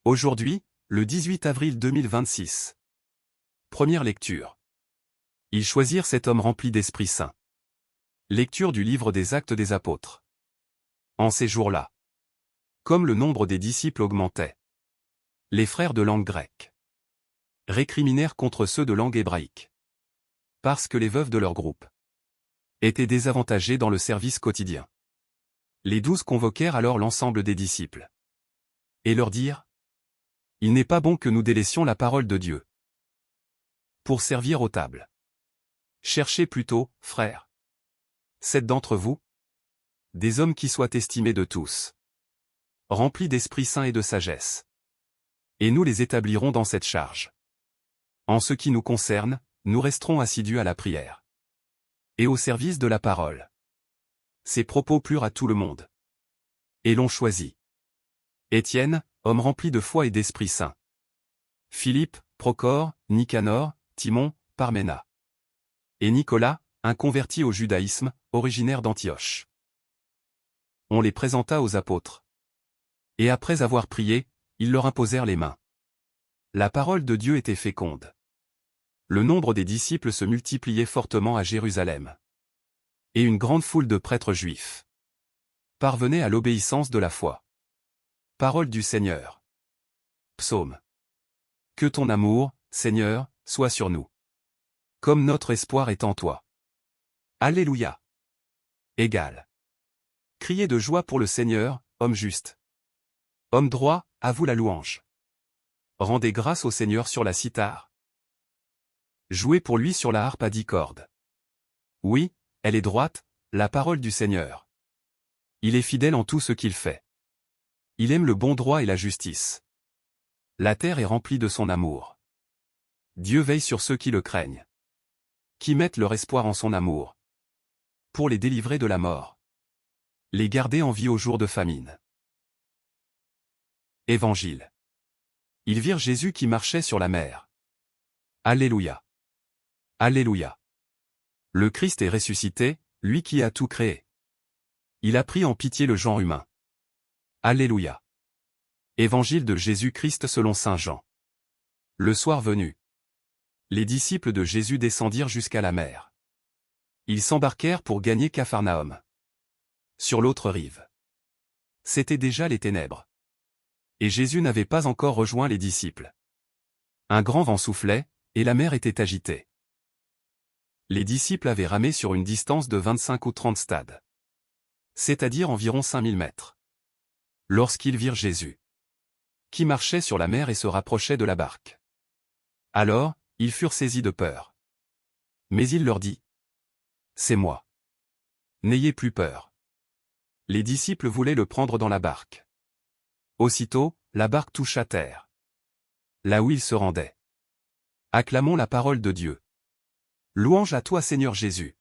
Aujourd'hui, le 18 avril 2026. Première lecture. Ils choisirent cet homme rempli d'Esprit Saint. Lecture du livre des Actes des Apôtres. En ces jours-là, comme le nombre des disciples augmentait, les frères de langue grecque récriminèrent contre ceux de langue hébraïque, parce que les veuves de leur groupe étaient désavantagées dans le service quotidien. Les 12 convoquèrent alors l'ensemble des disciples et leur dirent: il n'est pas bon que nous délaissions la parole de Dieu pour servir aux tables. Cherchez plutôt, frères, 7 d'entre vous, des hommes qui soient estimés de tous, remplis d'Esprit Saint et de sagesse. Et nous les établirons dans cette charge. En ce qui nous concerne, nous resterons assidus à la prière et au service de la parole. Ces propos plurent à tout le monde. Et l'on choisit Étienne, homme rempli de foi et d'Esprit Saint. Philippe, Procor, Nicanor, Timon, Parména. Et Nicolas, un converti au judaïsme, originaire d'Antioche. On les présenta aux apôtres. Et après avoir prié, ils leur imposèrent les mains. La parole de Dieu était féconde. Le nombre des disciples se multipliait fortement à Jérusalem. Et une grande foule de prêtres juifs parvenait à l'obéissance de la foi. Parole du Seigneur. Psaume. Que ton amour, Seigneur, soit sur nous. Comme notre espoir est en toi. Alléluia. Égal. Criez de joie pour le Seigneur, homme juste. Homme droit, à vous la louange. Rendez grâce au Seigneur sur la cithare. Jouez pour lui sur la harpe à 10 cordes. Oui, elle est droite, la parole du Seigneur. Il est fidèle en tout ce qu'il fait. Il aime le bon droit et la justice. La terre est remplie de son amour. Dieu veille sur ceux qui le craignent, qui mettent leur espoir en son amour, pour les délivrer de la mort, les garder en vie au jour de famine. Évangile. Ils virent Jésus qui marchait sur la mer. Alléluia. Alléluia. Le Christ est ressuscité, lui qui a tout créé. Il a pris en pitié le genre humain. Alléluia. Évangile de Jésus-Christ selon saint Jean. Le soir venu, les disciples de Jésus descendirent jusqu'à la mer. Ils s'embarquèrent pour gagner Capharnaüm. Sur l'autre rive, c'étaient déjà les ténèbres. Et Jésus n'avait pas encore rejoint les disciples. Un grand vent soufflait, et la mer était agitée. Les disciples avaient ramé sur une distance de 25 ou 30 stades, c'est-à-dire environ 5000 mètres, lorsqu'ils virent Jésus, qui marchait sur la mer et se rapprochait de la barque. Alors, ils furent saisis de peur. Mais il leur dit: c'est moi. N'ayez plus peur. Les disciples voulaient le prendre dans la barque. Aussitôt, la barque toucha terre, là où il se rendait. Acclamons la parole de Dieu. Louange à toi Seigneur Jésus.